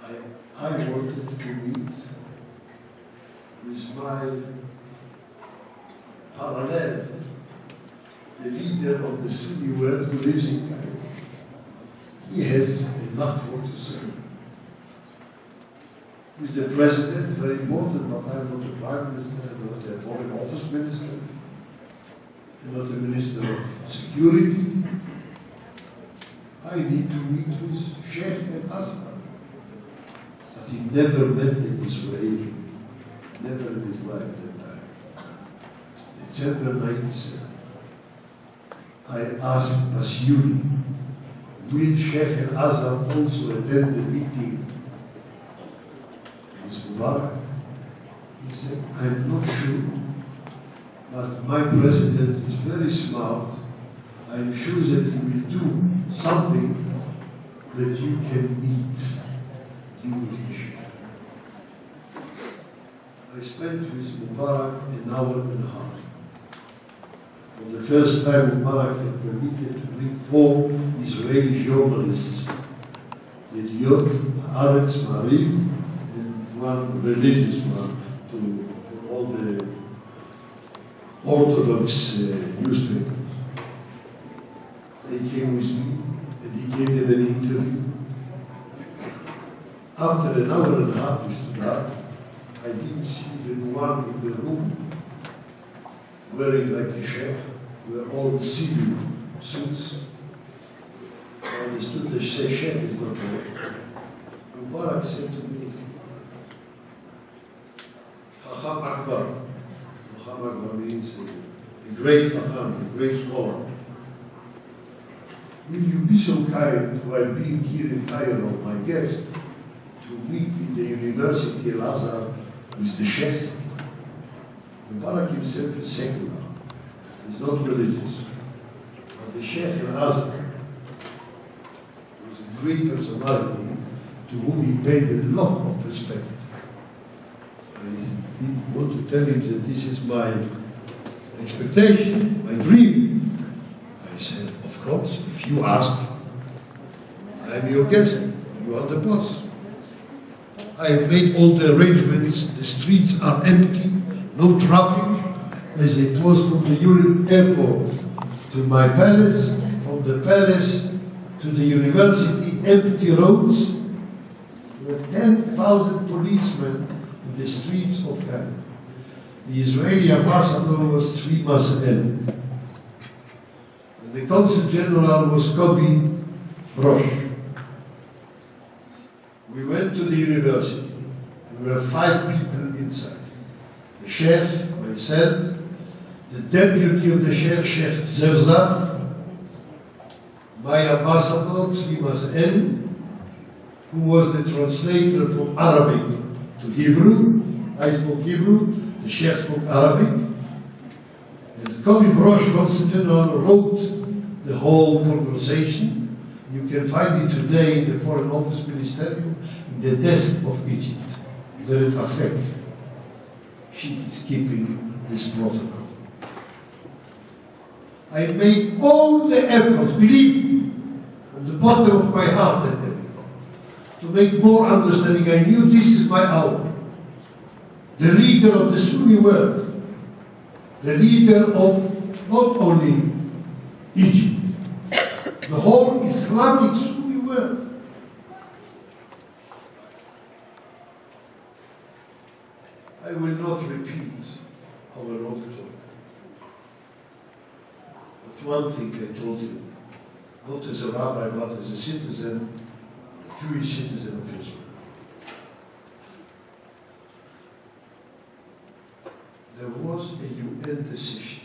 I wanted to meet with my parallel, the leader of the Sunni world who lives in Cairo. He has a lot more to say. With the president, very important, but I'm not a prime minister, I'm not a foreign office minister, I'm not a minister of security. I need to meet with Sheikh al-Azhar. But he never met an Israeli, never in his life that time. December 97. I asked Basyuni, will Sheikh al-Azhar also attend the meeting with Mubarak? He said, I'm not sure, but my president is very smart. I'm sure that he will do something that you can meet you with the Sheikh. I spent with Mubarak an hour and a half. For the first time, Mubarak had permitted to bring 4 Israeli journalists, Yediot, Haaretz, Maariv, and one religious one for all the Orthodox newspapers. They came with me, and he gave them an interview. After an hour and a half we stood up, I didn't see even one in the room wearing like a sheikh. We were all civil suits. I understood the sheikh is not there. Mubarak said to me, Chacham Akbar. Chacham Akbar means a great Chacham, a great scholar. Will you be so kind, while being here in Cairo, my guest, to meet in the University Al-Azhar with the Sheikh? Mubarak himself is secular. He's not religious. But the Sheikh Al-Azhar was a great personality to whom he paid a lot of respect. I didn't want to tell him that this is my expectation, my dream. I said, of course, if you ask, I am your guest, you are the boss. I have made all the arrangements, the streets are empty, no traffic, as it was from the airport to my palace, from the palace to the university, empty roads. There were 10,000 policemen in the streets of Cairo. The Israeli ambassador was 3 Mas'el. The Consul General was Kobi Brosh. We went to the university. There were 5 people inside. The Sheikh, myself, the deputy of the Sheikh, Sheikh Zerzaf, my ambassador, Tzvi Mas'el, who was the translator from Arabic to Hebrew. I spoke Hebrew, the Sheikh spoke Arabic. And Kobi Brosh, Consul General, wrote the whole conversation. You can find it today in the Foreign Office Ministerium, in the desk of Egypt. Very Afek. She is keeping this protocol. I made all the efforts, believe me, from the bottom of my heart, I tell you, to make more understanding. I knew this is my hour. The leader of the Sunni world, the leader of not only Egypt, the whole Islamic Sunni world. I will not repeat our long talk. But one thing I told him, not as a rabbi, but as a citizen, a Jewish citizen of Israel. There was a UN decision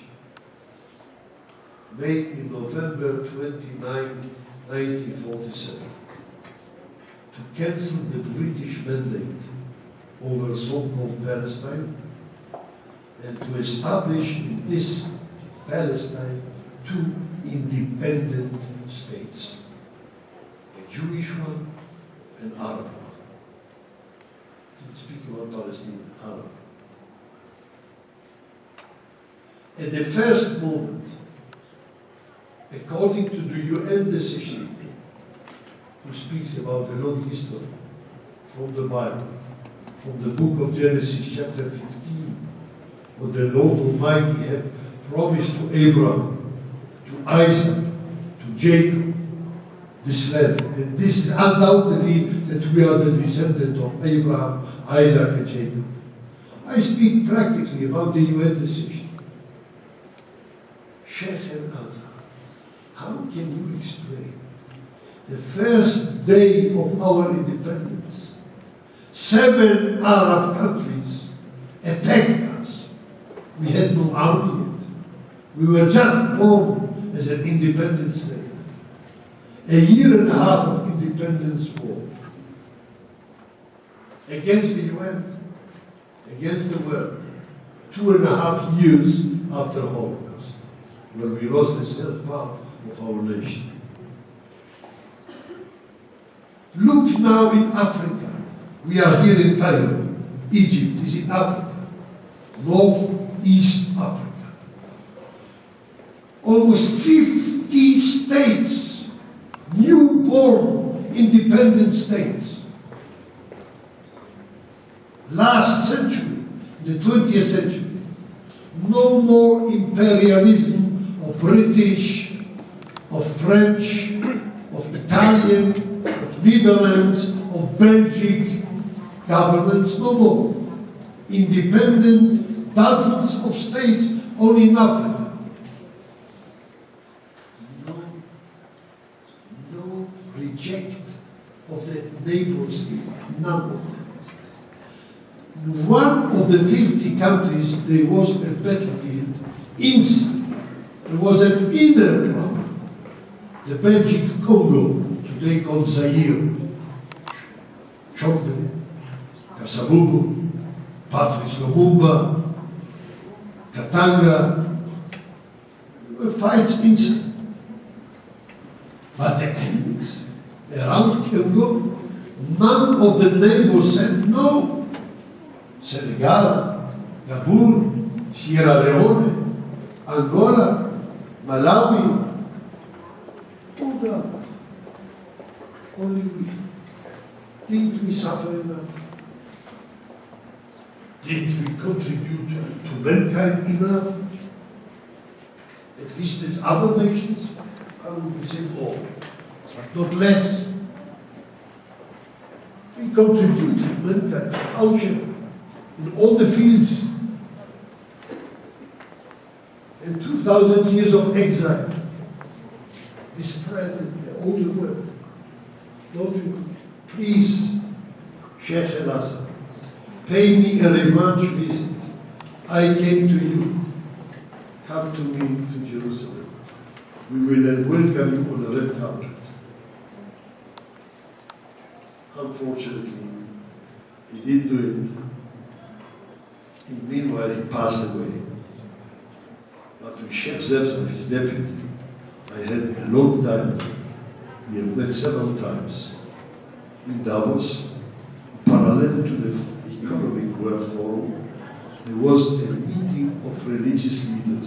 made in November 29, 1947, to cancel the British mandate over so-called Palestine and to establish in this Palestine 2 independent states, a Jewish one and Arab one. I didn't speak about Palestinian, Arab. At the first moment, according to the UN decision, who speaks about the long history, from the Bible, from the book of Genesis chapter 15, what the Lord Almighty had promised to Abraham, to Isaac, to Jacob, this land. And this is undoubtedly that we are the descendant of Abraham, Isaac, and Jacob. I speak practically about the UN decision. Sheikh al-Azhar, how can you explain the first day of our independence, 7 Arab countries attacked us. We had no army yet. We were just born as an independent state. A year and a half of independence war against the UN, against the world. 2.5 years after the Holocaust, where we lost the 3rd part of our nation. Look now in Africa. We are here in Cairo. Egypt is in Africa. Northeast Africa. Almost 50 states, newborn independent states. Last century, the 20th century, no more imperialism of British, of French, of Italian, of Netherlands, of Belgian governments, no more. Independent, dozens of states only in Africa. No reject of the neighbors, none of them. In one of the 50 countries, there was a battlefield inside. There was an inner problem. The Belgian Congo, today called Zaire, Chombe, Kasavubu, Patrice Lumumba, Katanga. There were fights inside. But the enemies around Congo, none of the neighbors said no. Senegal, Gabon, Sierra Leone, Angola, Malawi, all that. Only we. Didn't we suffer enough? Didn't we contribute to mankind enough? At least as other nations, I would say more, but not less. We contribute to mankind, culture, in all the fields. And 2,000 years of exile, this spread in all the world. Don't you? Please, Sheikh al-Azhar, pay me a revenge visit. I came to you. Come to me to Jerusalem. We will then welcome you on a red carpet. Unfortunately, he didn't do it. And meanwhile, he passed away. But with Sheikh Zevzov, his deputy, I had a long dialogue. We have met several times in Davos, parallel to the Economic World Forum. There was a meeting of religious leaders